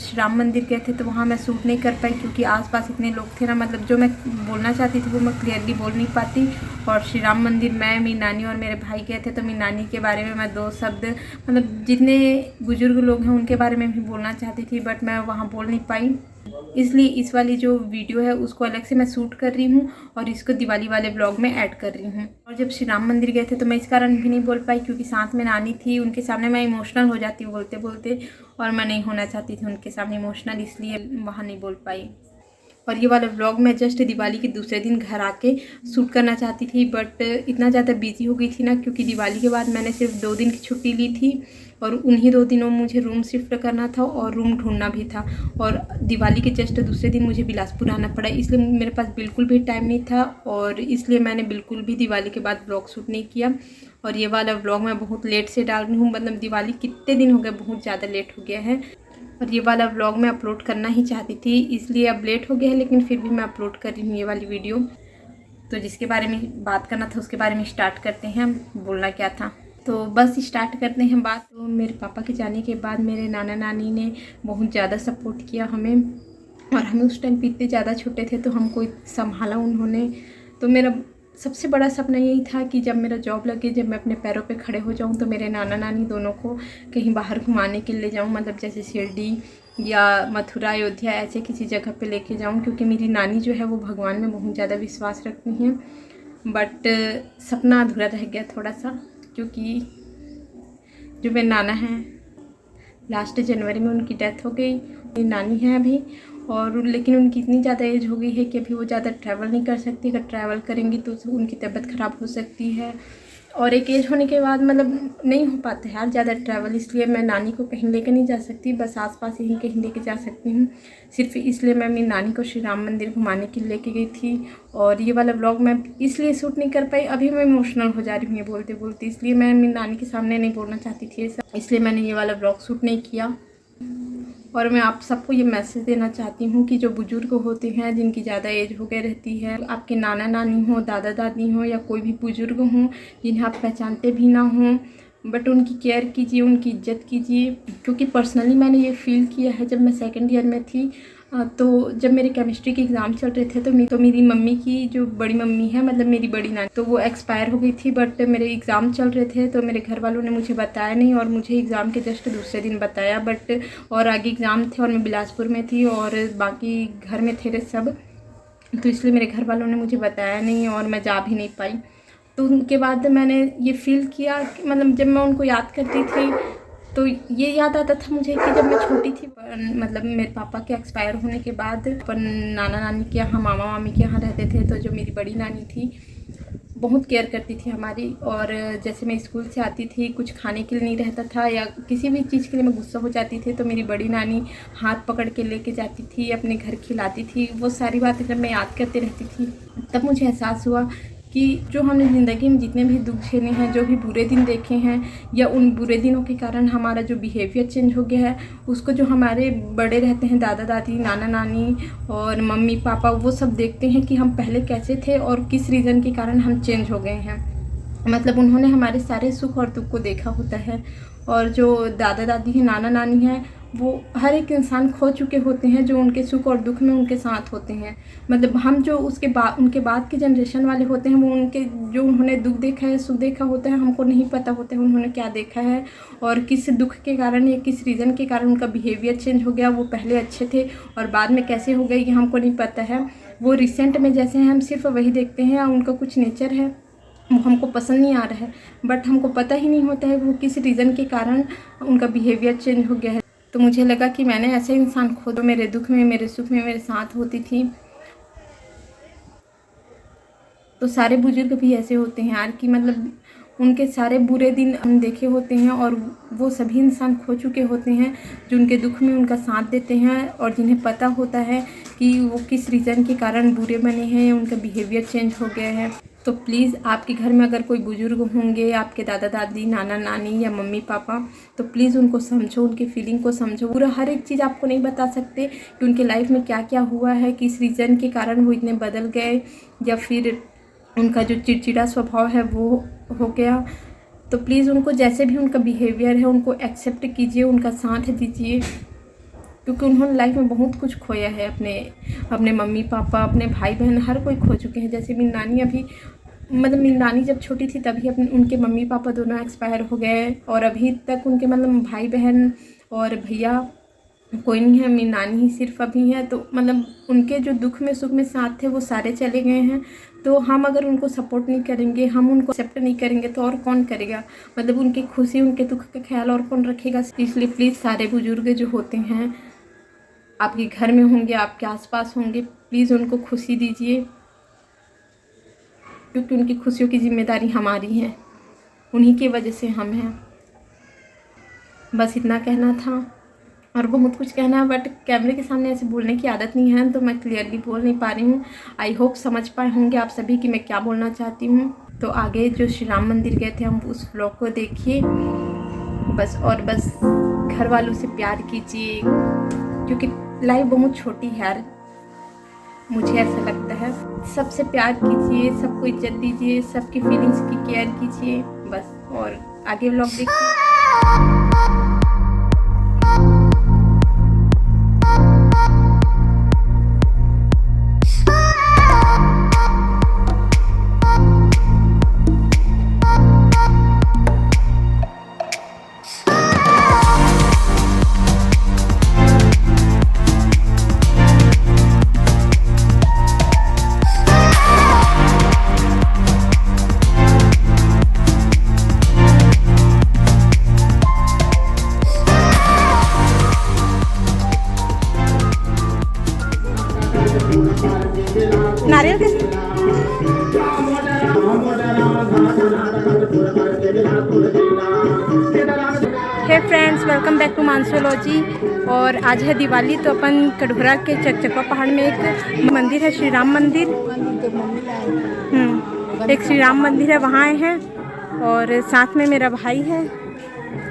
श्री राम मंदिर गए थे तो वहाँ मैं शूट नहीं कर पाई क्योंकि आसपास इतने लोग थे ना, मतलब जो मैं बोलना चाहती थी वो मैं क्लियरली बोल नहीं पाती। और श्री राम मंदिर मैं, मेरी नानी और मेरे भाई गए थे तो मेरी नानी के बारे में मैं 2 शब्द, मतलब जितने बुजुर्ग लोग हैं उनके बारे में भी बोलना चाहती थी, बट मैं वहाँ बोल नहीं पाई। इसलिए इस वाली जो वीडियो है उसको अलग से मैं शूट कर रही हूँ और इसको दिवाली वाले ब्लॉग में ऐड कर रही हूँ। और जब श्री राम मंदिर गए थे तो मैं इस कारण भी नहीं बोल पाई क्योंकि साथ में नानी थी, उनके सामने मैं इमोशनल हो जाती हूँ बोलते बोलते, और मैं नहीं होना चाहती थी उनके सामने इमोशनल, इसलिए वहाँ नहीं बोल पाई। और ये वाला व्लॉग मैं जस्ट दिवाली के दूसरे दिन घर आके शूट करना चाहती थी, बट इतना ज़्यादा बिजी हो गई थी ना क्योंकि दिवाली के बाद मैंने सिर्फ 2 दिन की छुट्टी ली थी और उन्हीं 2 दिनों में मुझे रूम शिफ्ट करना था और रूम ढूंढना भी था। और दिवाली के जस्ट दूसरे दिन मुझे बिलासपुर आना पड़ा, इसलिए मेरे पास बिल्कुल भी टाइम नहीं था और इसलिए मैंने बिल्कुल भी दिवाली के बाद व्लॉग शूट नहीं किया। और ये वाला व्लॉग मैं बहुत लेट से डाल रही हूँ, मतलब दिवाली कितने दिन हो गए, बहुत ज़्यादा लेट हो गया है। और ये वाला व्लॉग मैं अपलोड करना ही चाहती थी, इसलिए अब लेट हो गया है, लेकिन फिर भी मैं अपलोड कर रही हूँ ये वाली वीडियो। तो जिसके बारे में बात करना था उसके बारे में स्टार्ट करते हैं। बोलना क्या था, तो बस स्टार्ट करते हैं बात। तो मेरे पापा के जाने के बाद मेरे नाना नानी ने बहुत ज़्यादा सपोर्ट किया हमें, और हमें उस टाइम पे इतने ज़्यादा छोटे थे तो हमको संभाला उन्होंने। तो मेरा सबसे बड़ा सपना यही था कि जब मेरा जॉब लगे, जब मैं अपने पैरों पे खड़े हो जाऊं, तो मेरे नाना नानी दोनों को कहीं बाहर घुमाने के लिए ले जाऊं, मतलब जैसे शिरडी या मथुरा, अयोध्या, ऐसे किसी जगह पे लेके जाऊं, क्योंकि मेरी नानी जो है वो भगवान में बहुत ज़्यादा विश्वास रखती हैं। बट सपना अधूरा रह गया थोड़ा सा, क्योंकि जो मेरे नाना हैं लास्ट जनवरी में उनकी डेथ हो गई। मेरी नानी है अभी, और लेकिन उनकी इतनी ज़्यादा एज हो गई है कि अभी वो ज़्यादा ट्रैवल नहीं कर सकती। अगर ट्रैवल करेंगी तो उनकी तबीयत ख़राब हो सकती है, और एक एज होने के बाद मतलब नहीं हो पाता है यार ज़्यादा ट्रैवल, इसलिए मैं नानी को कहीं लेकर नहीं जा सकती, बस आसपास ही कहीं लेके जा सकती हूँ। सिर्फ इसलिए मैं अपनी नानी को श्री राम मंदिर घुमाने के लिए लेके गई थी। और ये वाला व्लॉग मैं इसलिए शूट नहीं कर पाई, अभी मैं इमोशनल हो जा रही हूँ ये बोलते बोलते, इसलिए मैं अपनी नानी के सामने नहीं बोलना चाहती थी ऐसा, इसलिए मैंने ये वाला व्लॉग शूट नहीं किया। और मैं आप सबको ये मैसेज देना चाहती हूँ कि जो बुजुर्ग होते हैं, जिनकी ज़्यादा एज हो गई रहती है, आपके नाना नानी हो, दादा दादी हो, या कोई भी बुजुर्ग हों जिन्हें आप पहचानते भी ना हों, बट उनकी केयर कीजिए, उनकी इज्जत कीजिए। क्योंकि पर्सनली मैंने ये फील किया है जब मैं सेकेंड ईयर में थी, तो जब मेरे केमिस्ट्री के एग्ज़ाम चल रहे थे तो मेरी मम्मी की जो बड़ी मम्मी है, मतलब मेरी बड़ी नानी, तो वो एक्सपायर हो गई थी। बट मेरे एग्ज़ाम चल रहे थे तो मेरे घर वालों ने मुझे बताया नहीं, और मुझे एग्ज़ाम के जस्ट दूसरे दिन बताया। बट और आगे एग्ज़ाम थे और मैं बिलासपुर में थी और बाकी घर में थे सब, तो इसलिए मेरे घर वालों ने मुझे बताया नहीं और मैं जा भी नहीं पाई। तो उनके बाद मैंने ये फील किया कि मतलब जब मैं उनको याद करती थी तो ये याद आता था मुझे कि जब मैं छोटी थी, मतलब मेरे पापा के एक्सपायर होने के बाद अपन नाना नानी के यहाँ, मामा मामी के यहाँ रहते थे। तो जो मेरी बड़ी नानी थी बहुत केयर करती थी हमारी, और जैसे मैं स्कूल से आती थी, कुछ खाने के लिए नहीं रहता था या किसी भी चीज़ के लिए मैं गुस्सा हो जाती थी, तो मेरी बड़ी नानी हाथ पकड़ के लेके जाती थी, अपने घर खिलाती थी। वो सारी बातें जब मैं याद करती रहती थी तब मुझे एहसास हुआ कि जो हमने ज़िंदगी में जितने भी दुख झेले हैं, जो भी बुरे दिन देखे हैं, या उन बुरे दिनों के कारण हमारा जो बिहेवियर चेंज हो गया है, उसको जो हमारे बड़े रहते हैं, दादा दादी, नाना नानी और मम्मी पापा, वो सब देखते हैं कि हम पहले कैसे थे और किस रीज़न के कारण हम चेंज हो गए हैं। मतलब उन्होंने हमारे सारे सुख और दुख को देखा होता है। और जो दादा दादी हैं, नाना नानी हैं, वो हर एक इंसान खो चुके होते हैं जो उनके सुख और दुख में उनके साथ होते हैं। मतलब हम जो उनके बाद के जनरेशन वाले होते हैं, वो उनके जो उन्होंने दुख देखा है, सुख देखा होता है, हमको नहीं पता होता है उन्होंने क्या देखा है और किस दुख के कारण या किस रीज़न के कारण उनका बिहेवियर चेंज हो गया। वो पहले अच्छे थे और बाद में कैसे हो गए ये हमको नहीं पता है। वो रिसेंट में जैसे हैं हम सिर्फ वही देखते हैं, उनका कुछ नेचर है वो हमको पसंद नहीं आ रहा है, बट हमको पता ही नहीं होता है वो किस रीज़न के कारण उनका बिहेवियर चेंज हो गया है। तो मुझे लगा कि मैंने ऐसे इंसान खुद मेरे दुख में, मेरे सुख में मेरे साथ होती थी। तो सारे बुजुर्ग भी ऐसे होते हैं यार कि मतलब उनके सारे बुरे दिन हम देखे होते हैं, और वो सभी इंसान खो चुके होते हैं जो उनके दुख में उनका साथ देते हैं, और जिन्हें पता होता है कि वो किस रीज़न के कारण बुरे बने हैं, उनका बिहेवियर चेंज हो गया है। तो प्लीज़ आपके घर में अगर कोई बुजुर्ग होंगे, आपके दादा दादी, नाना नानी या मम्मी पापा, तो प्लीज़ उनको समझो, उनकी फीलिंग को समझो। पूरा हर एक चीज़ आपको नहीं बता सकते कि उनके लाइफ में क्या क्या हुआ है, किस रीज़न के कारण वो इतने बदल गए, या फिर उनका जो चिड़चिड़ा स्वभाव है वो हो गया। तो प्लीज़ उनको जैसे भी उनका बिहेवियर है उनको एक्सेप्ट कीजिए, उनका साथ दीजिए। क्योंकि उन्होंने लाइफ में बहुत कुछ खोया है, अपने मम्मी पापा, अपने भाई बहन, हर कोई खो चुके हैं। जैसे मेरी नानी अभी मतलब मेरी नानी जब छोटी थी तभी उनके मम्मी पापा दोनों एक्सपायर हो गए, और अभी तक उनके मतलब भाई बहन और भैया कोई नहीं है, मेरी नानी ही सिर्फ अभी है। तो मतलब उनके जो दुख में सुख में साथ थे वो सारे चले गए हैं। तो हम अगर उनको सपोर्ट नहीं करेंगे, हम उनको एक्सेप्ट नहीं करेंगे तो और कौन करेगा? मतलब उनकी खुशी उनके दुख का ख्याल और कौन रखेगा? इसलिए प्लीज़ सारे बुजुर्ग जो होते हैं आपके घर में होंगे, आपके आसपास होंगे, प्लीज़ उनको खुशी दीजिए, क्योंकि उनकी खुशियों की जिम्मेदारी हमारी है, उन्हीं की वजह से हम हैं। बस इतना कहना था, और बहुत कुछ कहना है, बट कैमरे के सामने ऐसे बोलने की आदत नहीं है तो मैं क्लियरली बोल नहीं पा रही हूँ। आई होप समझ पाए होंगे आप सभी कि मैं क्या बोलना चाहती हूँ। तो आगे जो श्री राम मंदिर गए थे हम उस व्लॉग को देखिए बस, और बस घर वालों से प्यार कीजिए, क्योंकि लाइफ बहुत छोटी है यार, मुझे ऐसा लगता है। सबसे प्यार कीजिए, सबको इज्जत दीजिए, सबकी फीलिंग्स की केयर कीजिए बस। और आगे व्लॉग देखिए। नारियल के hey friends, welcome back to Mansology. और आज है दिवाली, तो अपन कटघोरा के चकचका पहाड़ में एक मंदिर है, श्री राम मंदिर। एक श्री राम मंदिर है, वहाँ आए हैं। और साथ में मेरा भाई है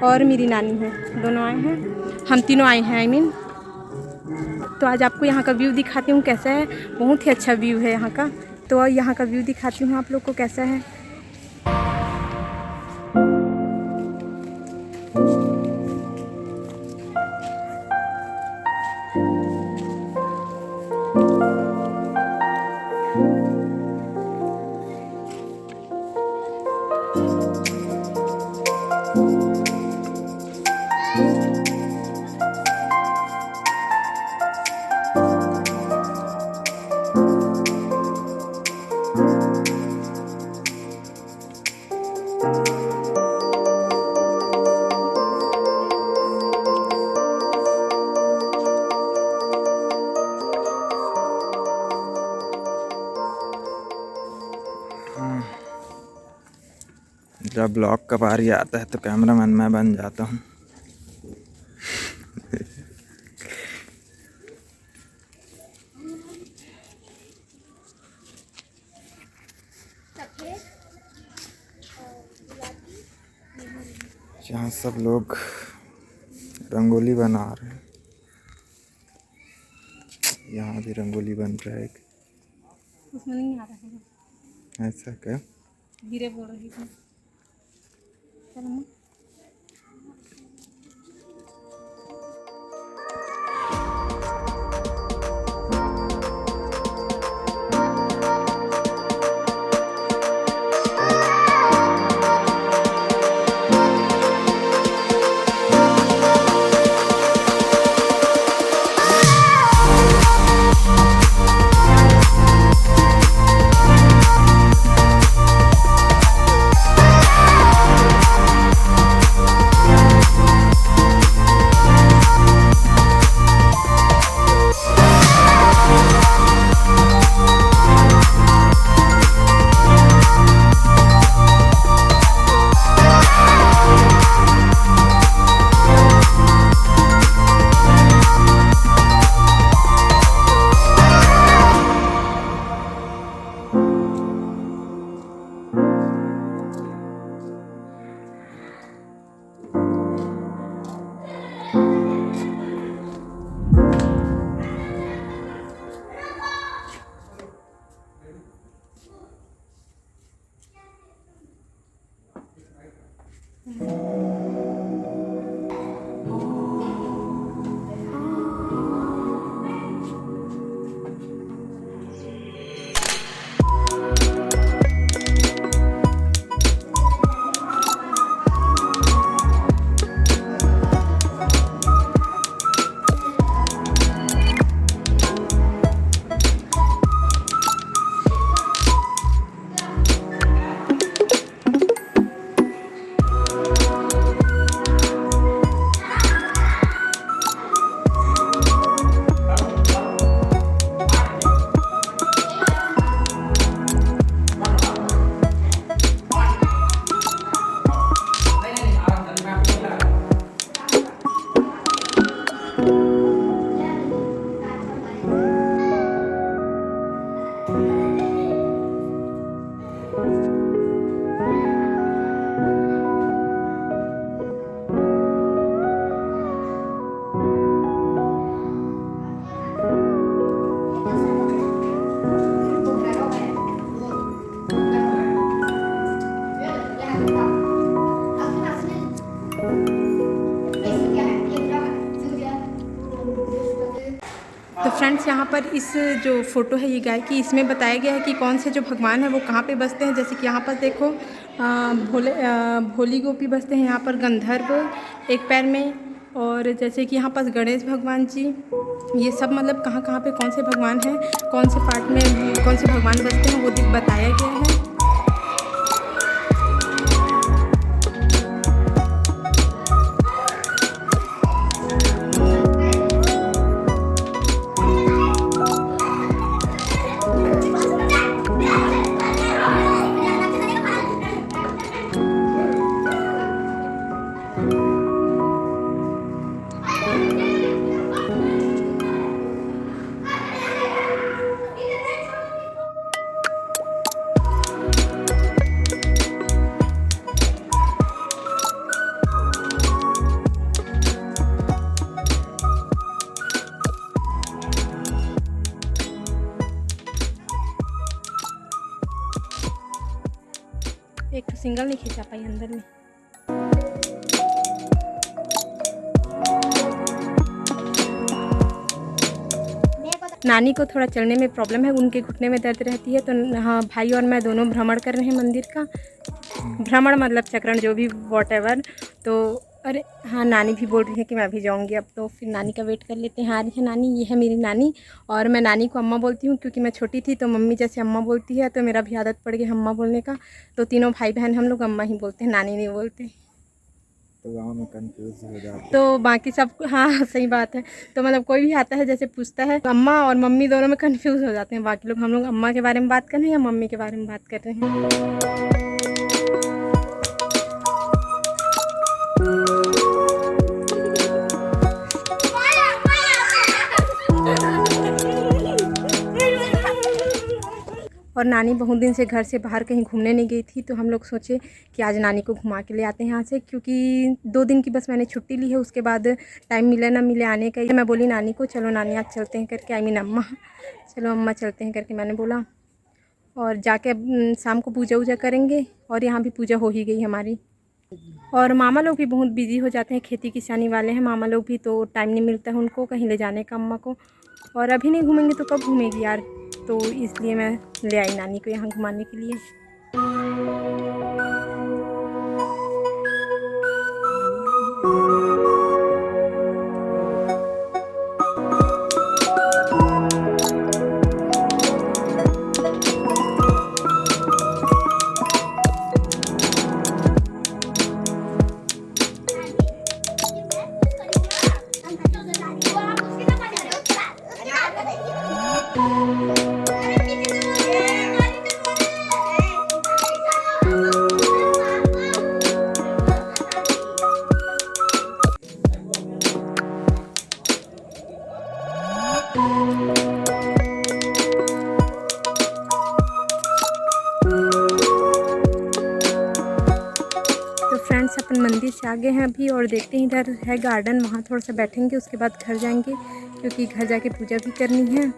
और मेरी नानी है, दोनों आए हैं, हम तीनों आए हैं आई मीन। तो आज आपको यहाँ का व्यू दिखाती हूँ कैसा है। बहुत ही अच्छा व्यू है यहाँ का। तो यहाँ का व्यू दिखाती हूँ आप लोग को कैसा है। जब ब्लॉग का बारी आता है तो कैमरामैन मैं बन जाता हूँ। यहाँ सब लोग रंगोली बना रहे हैं, यहाँ भी रंगोली बन रहा है। उसमें नहीं आ रहा है, ऐसा क्या? धीरे बोल रही थी। तो फ्रेंड्स यहाँ पर इस जो फ़ोटो है ये गाय की, इसमें बताया गया है कि कौन से जो भगवान हैं वो कहाँ पे बसते हैं। जैसे कि यहाँ पर देखो भोली गोपी बसते हैं यहाँ पर, गंधर्व एक पैर में, और जैसे कि यहाँ पर गणेश भगवान जी, ये सब मतलब कहाँ कहाँ पे कौन से भगवान हैं, कौन से पार्ट में कौन से भगवान बसते हैं वो बताया गया है। एक तो सिंगल नहीं खींचा पाई अंदर में। नानी को थोड़ा चलने में प्रॉब्लम है, उनके घुटने में दर्द रहती है, तो हाँ भाई और मैं दोनों भ्रमण कर रहे हैं मंदिर का। भ्रमण मतलब चक्रण, जो भी वॉटएवर। तो अरे हाँ, नानी भी बोल रही है कि मैं भी जाऊंगी अब, तो फिर नानी का वेट कर लेते हैं। हाँ, रही है नानी, ये है मेरी नानी। और मैं नानी को अम्मा बोलती हूँ क्योंकि मैं छोटी थी तो मम्मी जैसे अम्मा बोलती है, तो मेरा भी आदत पड़ गई अम्मा बोलने का। तो तीनों भाई बहन हम लोग अम्मा ही बोलते हैं, नानी नहीं बोलते। तो गाँव में कंफ्यूज हो जाते तो बाकी सब, हाँ सही बात है। तो मतलब कोई भी आता है जैसे पूछता है, अम्मा और मम्मी दोनों में कंफ्यूज हो जाते हैं बाकी लोग। हम लोग अम्मा के बारे में बात कर रहे हैं या मम्मी के बारे में बात कर रहे हैं। और नानी बहुत दिन से घर से बाहर कहीं घूमने नहीं गई थी, तो हम लोग सोचे कि आज नानी को घुमा के ले आते हैं यहाँ से, क्योंकि 2 दिन की बस मैंने छुट्टी ली है, उसके बाद टाइम मिले ना मिले आने का। मैं बोली नानी को चलो नानी आज चलते हैं करके, आई मीन अम्मा, चलो अम्मा चलते हैं करके मैंने बोला। और जाके शाम को पूजा वूजा करेंगे, और यहाँ भी पूजा हो ही गई हमारी। और मामा लोग भी बहुत बिजी हो जाते हैं, खेती किसानी वाले हैं मामा लोग भी, तो टाइम नहीं मिलता है उनको कहीं ले जाने का अम्मा को। और अभी नहीं घूमेंगे तो कब घूमेगी यार, तो इसलिए मैं ले आई नानी को यहाँ घुमाने के लिए। अपन मंदिर से आगे हैं अभी, और देखते हैं इधर है गार्डन, वहाँ थोड़ा सा बैठेंगे, उसके बाद घर जाएंगे क्योंकि घर जाके पूजा भी करनी है।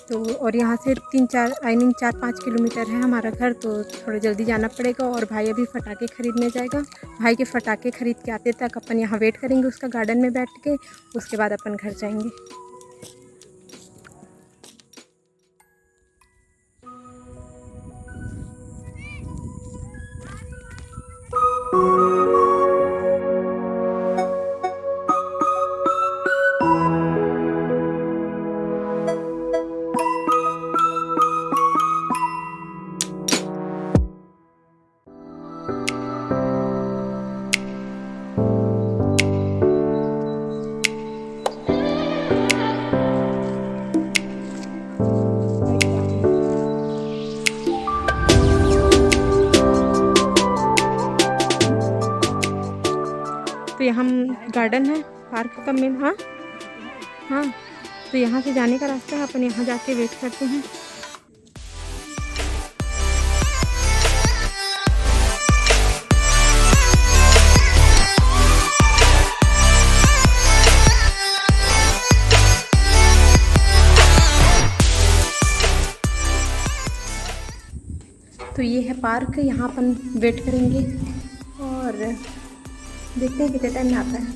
तो और यहाँ से 4-5 किलोमीटर है हमारा घर, तो थोड़ा जल्दी जाना पड़ेगा। और भाई अभी फटाके ख़रीदने जाएगा, भाई के फटाके ख़रीद के आते तक अपन यहाँ वेट करेंगे उसका गार्डन में बैठ के, उसके बाद अपन घर जाएंगे। तो यहाँ गार्डन है, पार्क का मेन। हाँ, तो यहाँ से जाने का रास्ता है, अपन यहाँ जाके वेट करते हैं। तो ये है पार्क, यहाँ अपन वेट करेंगे और देखते हैं कितने टाइम में आता है।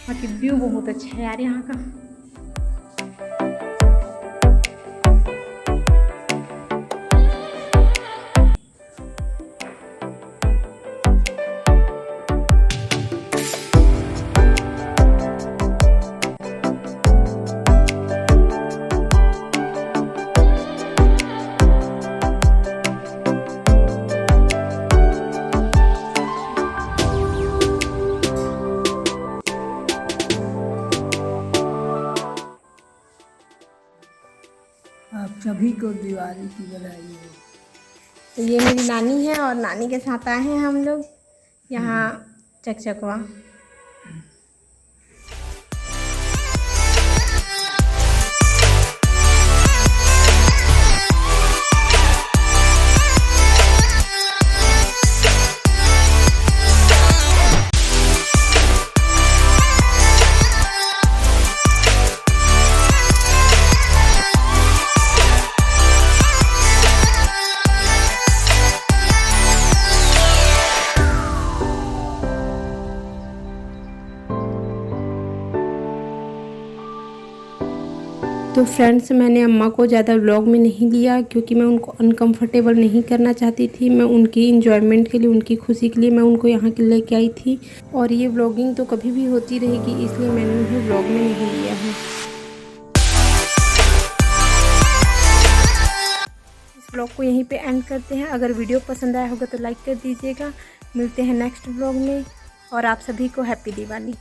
बाकी व्यू बहुत अच्छा है यार यहाँ का। आप सभी को दिवाली की बधाई हो। तो ये मेरी नानी है और नानी के साथ आए हैं हम लोग यहाँ चकचकवा। तो फ्रेंड्स, मैंने अम्मा को ज़्यादा व्लॉग में नहीं लिया क्योंकि मैं उनको अनकंफर्टेबल नहीं करना चाहती थी। मैं उनकी इंजॉयमेंट के लिए, उनकी खुशी के लिए मैं उनको यहाँ के लेके आई थी। और ये व्लॉगिंग तो कभी भी होती रहेगी, इसलिए मैंने उन्हें व्लॉग में नहीं लिया है। इस व्लॉग को यहीं पे एंड करते हैं। अगर वीडियो पसंद आया होगा तो लाइक कर दीजिएगा। मिलते हैं नेक्स्ट व्लॉग में और आप सभी को हैप्पी दिवाली।